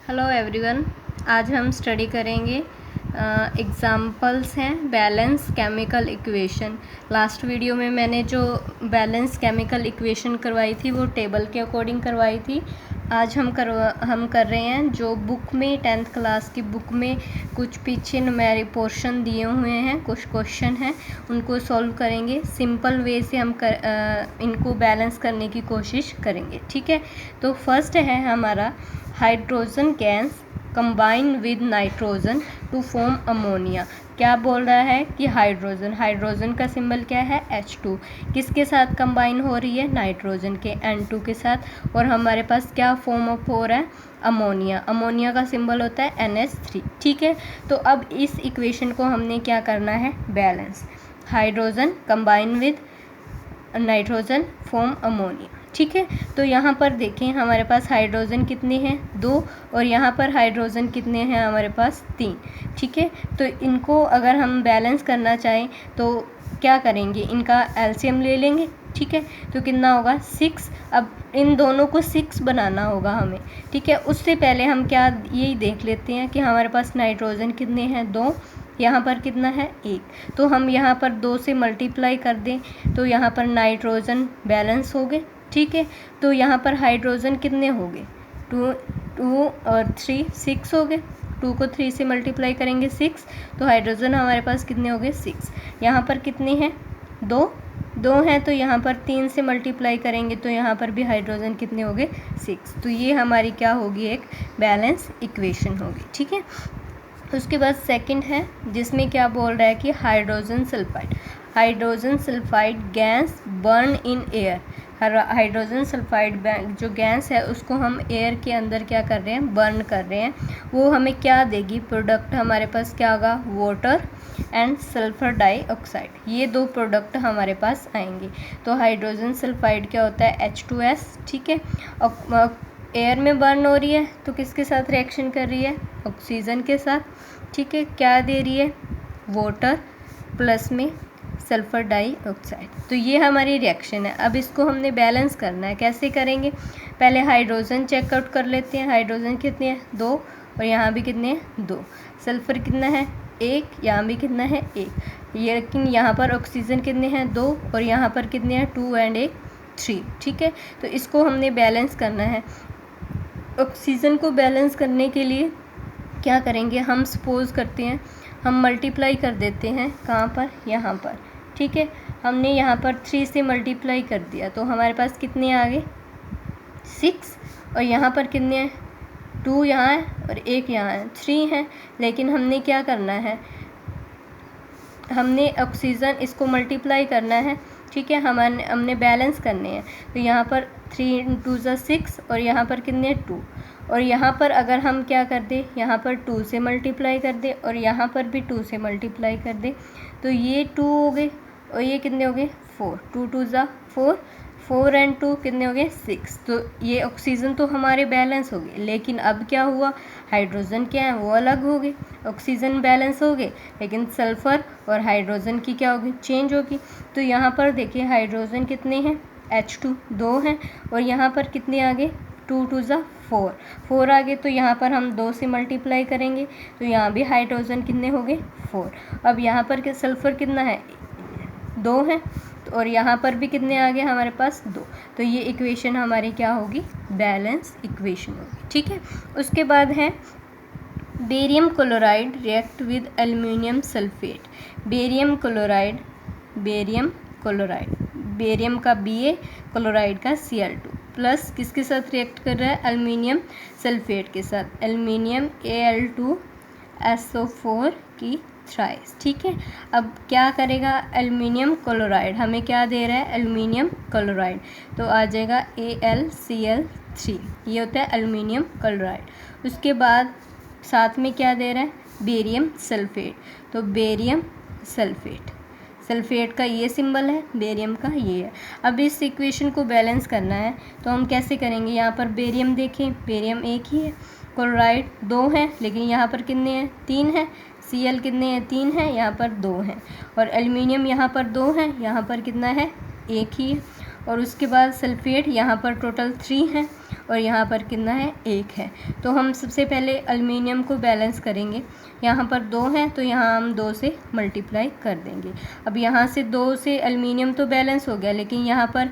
Hello everyone, आज हम study करेंगे एग्जाम्पल्स हैं balance chemical equation. Last video में मैंने जो बैलेंस केमिकल इक्वेशन करवाई थी वो टेबल के अकॉर्डिंग करवाई थी। आज हम कर रहे हैं जो बुक में 10th क्लास की बुक में कुछ पीछे न्यूमेरिक पोर्शन दिए हुए हैं, कुछ क्वेश्चन हैं, उनको सॉल्व करेंगे। सिंपल वे से हम इनको बैलेंस करने की कोशिश करेंगे। ठीक है, तो फर्स्ट है हमारा hydrogen gas combine with nitrogen to form ammonia. क्या बोल रहा है कि हाइड्रोजन का सिंबल क्या है H2, किसके साथ कंबाइन हो रही है, नाइट्रोजन के N2 के साथ, और हमारे पास क्या फॉर्म अप हो रहा है, अमोनिया का सिंबल होता है NH3। ठीक है, तो अब इस इक्वेशन को हमने क्या करना है, balance. Hydrogen combine with nitrogen form ammonia. ठीक है, तो यहाँ पर देखें हमारे पास हाइड्रोजन कितने हैं, 2, और यहाँ पर हाइड्रोजन कितने हैं हमारे पास, 3। ठीक है, तो इनको अगर हम बैलेंस करना चाहें तो क्या करेंगे, इनका एलसीएम ले लेंगे। ठीक है, तो कितना होगा, 6। अब इन दोनों को 6 बनाना होगा हमें। ठीक है, उससे पहले हम क्या यही देख लेते हैं कि हमारे पास नाइट्रोजन कितने हैं, 2, यहाँ पर कितना है, 1। तो हम यहाँ पर 2 से मल्टीप्लाई कर दें तो यहाँ पर नाइट्रोजन बैलेंस हो गए। ठीक है, तो यहाँ पर हाइड्रोजन कितने हो गए, 2 और 3 6 हो गए। 2 को 3 से मल्टीप्लाई करेंगे 6, तो हाइड्रोजन हमारे पास कितने हो गए, 6। यहाँ पर कितने हैं, 2 हैं, तो यहाँ पर 3 से मल्टीप्लाई करेंगे तो यहाँ पर भी हाइड्रोजन कितने हो गए, 6। तो ये हमारी क्या होगी, एक बैलेंस इक्वेशन होगी। ठीक है, उसके बाद सेकंड है जिसमें क्या बोल रहा है कि hydrogen sulphide gas burn in air. Hydrogen sulphide जो गैस है उसको हम एयर के अंदर क्या कर रहे हैं, बर्न कर रहे हैं। वो हमें क्या देगी, प्रोडक्ट हमारे पास क्या होगा, वाटर एंड सल्फर डाइऑक्साइड। ये 2 प्रोडक्ट हमारे पास आएंगे। तो हाइड्रोजन सल्फाइड क्या होता है, H2S। ठीक है, एयर में बर्न हो रही है तो किसके साथ रिएक्शन कर रही है, ऑक्सीजन के साथ। ठीक है, क्या दे रही है, वाटर प्लस में सल्फर डाइऑक्साइड। तो ये हमारी रिएक्शन है। अब इसको हमने बैलेंस करना है, कैसे करेंगे, पहले हाइड्रोजन चेकआउट कर लेते हैं। हाइड्रोजन कितने हैं, 2, और यहाँ भी कितने हैं, 2। सल्फर कितना है, 1, यहाँ भी कितना है, 1। लेकिन यहाँ पर ऑक्सीजन कितने हैं, 2, और यहाँ पर कितने हैं, 2 एंड 1 3। ठीक है, तो इसको हमने बैलेंस करना है। ऑक्सीजन को बैलेंस करने के लिए क्या करेंगे, हम सपोज करते हैं हम मल्टीप्लाई कर देते हैं, कहाँ पर, यहाँ पर। ठीक है, हमने यहाँ पर 3 से मल्टीप्लाई कर दिया तो हमारे पास कितने आ गए, 6, और यहाँ पर कितने हैं, 2 यहाँ है और 1 यहाँ है, 3 है। लेकिन हमने क्या करना है, हमने ऑक्सीजन इसको मल्टीप्लाई करना है। ठीक है, हमने बैलेंस करने हैं। तो यहाँ पर 3 × 2 = 6, और यहाँ पर कितने, 2, और यहाँ पर अगर हम क्या कर दें, यहाँ पर 2 से मल्टीप्लाई कर दें और यहाँ पर भी 2 से मल्टीप्लाई कर दें तो ये 2 हो गए, और ये कितने हो गए, 4। 2 × 2 = 4, 4 एंड 2 कितने हो गए, 6। तो ये ऑक्सीजन तो हमारे बैलेंस हो गए। लेकिन अब क्या हुआ, हाइड्रोजन क्या है, वो अलग हो गए। ऑक्सीजन बैलेंस हो गए, लेकिन सल्फ़र और हाइड्रोजन की क्या होगी, चेंज होगी। तो यहाँ पर देखिए हाइड्रोजन कितने हैं, H2 2 हैं, और यहाँ पर कितने आ गए, 2 × 2 = 4 आ गए। तो यहाँ पर हम 2 से मल्टीप्लाई करेंगे तो यहाँ भी हाइड्रोजन कितने हो गए, 4। अब यहाँ पर सल्फ़र कितना है, 2 है, और यहाँ पर भी कितने आ गए हमारे पास, 2। तो ये इक्वेशन हमारी क्या होगी, बैलेंस इक्वेशन होगी। ठीक है, उसके बाद है barium chloride react with aluminium sulphate. Barium barium का Ba, क्लोराइड का Cl2 प्लस किसके साथ रिएक्ट कर रहा है, एल्युमिनियम सल्फेट के साथ, एल्युमिनियम Al2SO4 की थ्राइस। ठीक है, अब क्या करेगा, एल्युमिनियम क्लोराइड हमें क्या दे रहा है, एल्युमिनियम क्लोराइड, तो आ जाएगा AlCl3। ये होता है एल्युमिनियम क्लोराइड। उसके बाद साथ में क्या दे रहा है, बेरियम सल्फेट, तो बेरियम सल्फेट का ये सिंबल है, बेरियम का ये है। अब इस इक्वेशन को बैलेंस करना है तो हम कैसे करेंगे, यहाँ पर बेरियम देखें, बेरियम 1 ही है, क्लोराइड 2 है, लेकिन यहाँ पर कितने हैं, 3 है। Cl कितने हैं, 3 है, यहाँ पर 2 हैं, और एल्युमिनियम यहाँ पर 2 है, यहाँ पर कितना है, 1 ही है। और उसके बाद सल्फेट यहाँ पर टोटल 3 है, और यहाँ पर कितना है 1 है। तो हम सबसे पहले एल्युमिनियम को बैलेंस करेंगे। यहाँ पर 2 हैं तो यहाँ हम 2 से मल्टीप्लाई कर देंगे। अब यहाँ से 2 से एल्युमिनियम तो बैलेंस हो गया, लेकिन यहाँ पर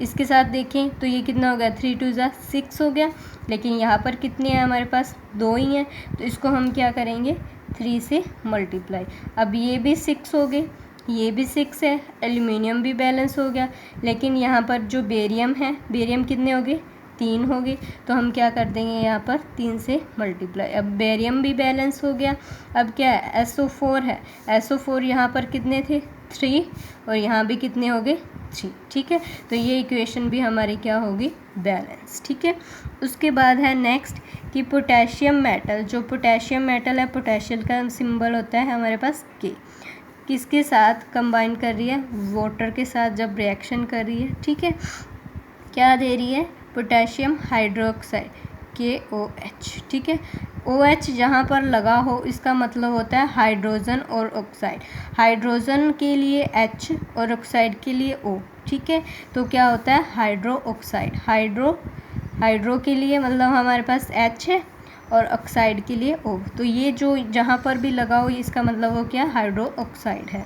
इसके साथ देखें तो ये कितना हो गया 3 2 जा 6 हो गया, लेकिन यहाँ पर कितने हैं हमारे पास 2 ही हैं। तो इसको हम क्या करेंगे 3 से मल्टीप्लाई। अब ये भी 6 हो गए, ये भी 6 है, एल्युमिनियम भी बैलेंस हो गया, लेकिन यहाँ पर जो बेरियम है, बेरियम कितने हो गए 3 हो गए। तो हम क्या कर देंगे यहाँ पर 3 से मल्टीप्लाई। अब बेरियम भी बैलेंस हो गया। अब क्या है SO4 है, SO4 यहाँ पर कितने थे 3 और यहाँ भी कितने हो गए 3। ठीक है, तो ये इक्वेशन भी हमारी क्या होगी बैलेंस। ठीक है, उसके बाद है नेक्स्ट कि पोटेशियम मेटल, जो पोटेशियम मेटल है, पोटेशियम का सिंबल होता है हमारे पास K, किसके साथ कंबाइन कर रही है वाटर के साथ जब रिएक्शन कर रही है। ठीक है, क्या दे रही है पोटेशियम हाइड्रोक्साइड KOH। ठीक है, OH जहाँ पर लगा हो इसका मतलब होता है हाइड्रोजन और ऑक्साइड। हाइड्रोजन के लिए H और ऑक्साइड के लिए O। ठीक है, तो क्या होता है हाइड्रो ऑक्साइड। हाइड्रो के लिए मतलब हमारे पास H है और ऑक्साइड के लिए O। तो ये जो जहाँ पर भी लगा हो इसका मतलब हो क्या हाइड्रो ऑक्साइड है,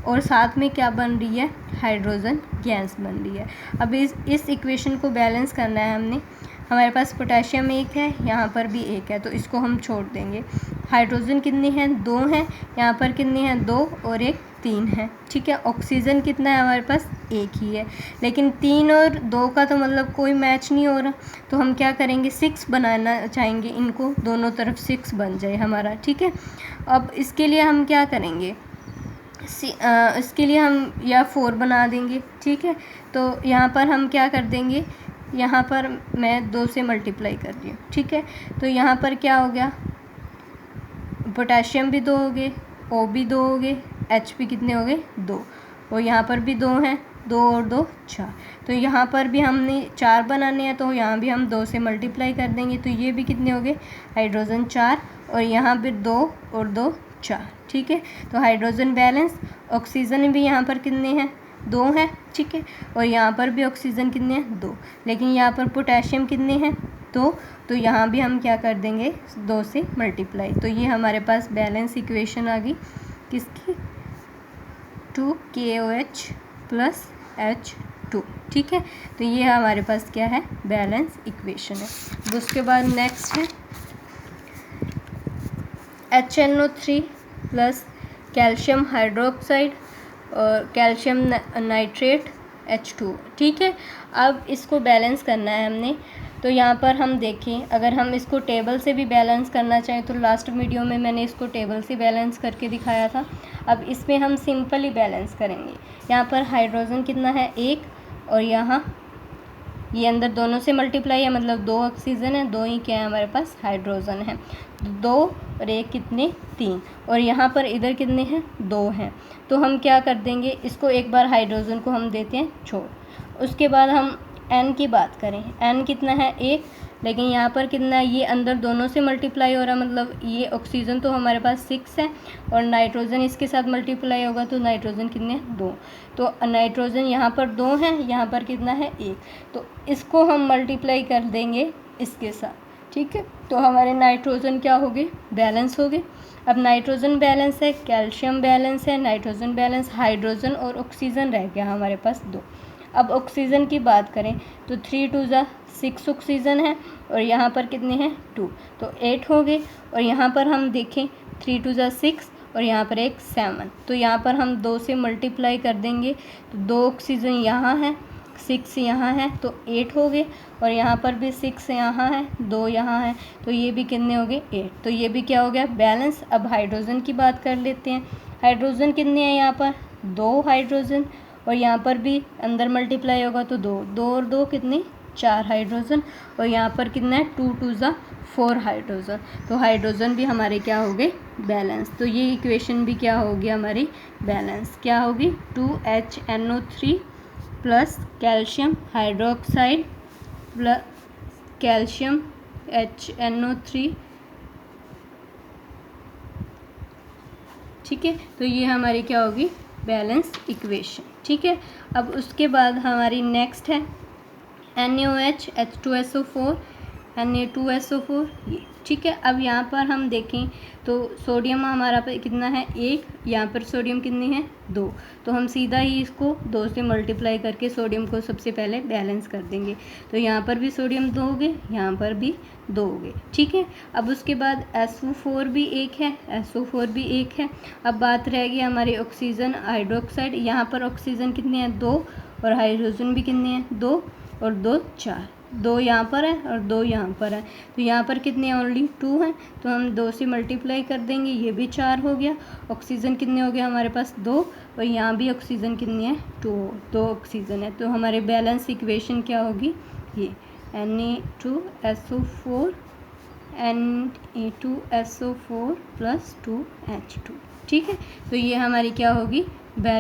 और साथ में क्या बन रही है हाइड्रोजन गैस बन रही है। अब इस इक्वेशन को बैलेंस करना है हमने। हमारे पास पोटेशियम 1 है, यहाँ पर भी 1 है, तो इसको हम छोड़ देंगे। हाइड्रोजन कितने हैं 2 हैं, यहाँ पर कितने हैं 2 और 1 3 है। ठीक है, ऑक्सीजन कितना है हमारे पास 1 ही है, लेकिन 3 और 2 का तो मतलब कोई मैच नहीं हो रहा, तो हम क्या करेंगे 6 बनाना चाहेंगे, इनको दोनों तरफ 6 बन जाए हमारा। ठीक है, अब इसके लिए हम क्या करेंगे इसके लिए हम या 4 बना देंगे। ठीक है, तो यहाँ पर हम क्या कर देंगे, यहाँ पर मैं 2 से मल्टीप्लाई कर रही हूँ। ठीक है, तो यहाँ पर क्या हो गया पोटेशियम भी 2 हो गए, O भी 2 हो गए, H भी कितने हो गए 2, और यहाँ पर भी 2 हैं, 2 और 2 4। तो यहाँ पर भी हमने 4 बनाने हैं, तो यहाँ भी हम 2 से मल्टीप्लाई कर देंगे। तो ये भी कितने हो गए हाइड्रोजन 4, और यहाँ भी 2 और 2 4। ठीक है, तो हाइड्रोजन बैलेंस। ऑक्सीजन भी यहाँ पर कितने हैं 2 हैं। ठीक है, और यहाँ पर भी ऑक्सीजन कितने हैं 2, लेकिन यहाँ पर पोटेशियम कितने हैं 2, तो यहाँ भी हम क्या कर देंगे 2 से मल्टीप्लाई। तो ये हमारे पास बैलेंस इक्वेशन आ गई किसकी 2KOH प्लस H2। ठीक है, तो ये हमारे पास क्या है बैलेंस इक्वेशन है। उसके बाद नेक्स्ट है HNO3 प्लस कैल्शियम हाइड्रोक्साइड और कैल्शियम नाइट्रेट H2। ठीक है, अब इसको बैलेंस करना है हमने। तो यहाँ पर हम देखें, अगर हम इसको टेबल से भी बैलेंस करना चाहें तो लास्ट वीडियो में मैंने इसको टेबल से बैलेंस करके दिखाया था। अब इसमें हम सिंपली बैलेंस करेंगे। यहाँ पर हाइड्रोजन कितना है 1, और यहाँ ये अंदर दोनों से मल्टीप्लाई है, मतलब 2 ऑक्सीजन है, 2 ही क्या है हमारे पास हाइड्रोजन है। 2 और 1 कितने 3, और यहाँ पर इधर कितने हैं 2 हैं। तो हम क्या कर देंगे इसको एक बार हाइड्रोजन को हम देते हैं छोड़। उसके बाद हम N की बात करें, N कितना है 1, लेकिन यहाँ पर कितना है ये अंदर दोनों से मल्टीप्लाई हो रहा है, मतलब ये ऑक्सीजन तो हमारे पास 6 है और नाइट्रोजन इसके साथ मल्टीप्लाई होगा तो नाइट्रोजन कितने 2। तो नाइट्रोजन यहाँ पर 2 हैं, यहाँ पर कितना है 1, तो इसको हम मल्टीप्लाई कर देंगे इसके साथ। ठीक है, तो हमारे नाइट्रोजन क्या हो गए बैलेंस हो गए। अब नाइट्रोजन बैलेंस है, कैल्शियम बैलेंस है, नाइट्रोजन बैलेंस, हाइड्रोजन और ऑक्सीजन रह गया हमारे पास 2। अब ऑक्सीजन की बात करें तो 3 2 जा 6 ऑक्सीजन है, और यहाँ पर कितने हैं 2, तो 8 हो गए। और यहाँ पर हम देखें 3 2 जा 6 और यहाँ पर एक 7, तो यहाँ पर हम 2 से मल्टीप्लाई कर देंगे तो 2 ऑक्सीजन यहाँ है, 6 यहाँ है, तो 8 हो गए। और यहाँ पर भी 6 यहाँ है, 2 यहाँ है, तो ये भी कितने हो गए 8। तो ये भी क्या हो गया बैलेंस। अब हाइड्रोजन की बात कर लेते हैं। हाइड्रोजन कितने हैं यहाँ पर 2 हाइड्रोजन, और यहाँ पर भी अंदर मल्टीप्लाई होगा तो 2 2 और 2 कितने 4 हाइड्रोजन, और यहाँ पर कितना है 2 2 जा 4 हाइड्रोजन। तो हाइड्रोजन भी हमारे क्या हो गए बैलेंस। तो ये इक्वेशन भी क्या होगी हमारी बैलेंस, क्या होगी 2HNO3 plus calcium hydroxide plus calcium HNO3। ठीक है, तो ये हमारी क्या होगी बैलेंस इक्वेशन। ठीक है, अब उसके बाद हमारी नेक्स्ट है NaOH H2SO4 Na2SO4 ठीक है। अब यहाँ पर हम देखें तो सोडियम हमारा पे कितना है 1, यहाँ पर सोडियम कितनी है 2, तो हम सीधा ही इसको 2 से मल्टीप्लाई करके सोडियम को सबसे पहले बैलेंस कर देंगे। तो यहाँ पर भी सोडियम 2 हो गए, यहाँ पर भी 2 हो गए, ठीक है। अब उसके बाद SO4 भी 1 है, SO4 भी 1 है। अब बात रह गई हमारी ऑक्सीजन हाइड्रोक्साइड। यहाँ पर ऑक्सीजन कितनी है 2 और हाइड्रोजन भी कितनी है 2 और 2 4, 2 यहाँ पर है और 2 यहाँ पर है, तो यहाँ पर कितने ओनली 2 हैं, तो हम 2 से मल्टीप्लाई कर देंगे, ये भी 4 हो गया। ऑक्सीजन कितने हो गया हमारे पास 2 और यहाँ भी ऑक्सीजन कितनी है 2 ऑक्सीजन है। तो हमारे बैलेंस इक्वेशन क्या होगी, ये Na2SO4 Na2SO4 + 2H2, ठीक है। तो ये हमारी क्या होगी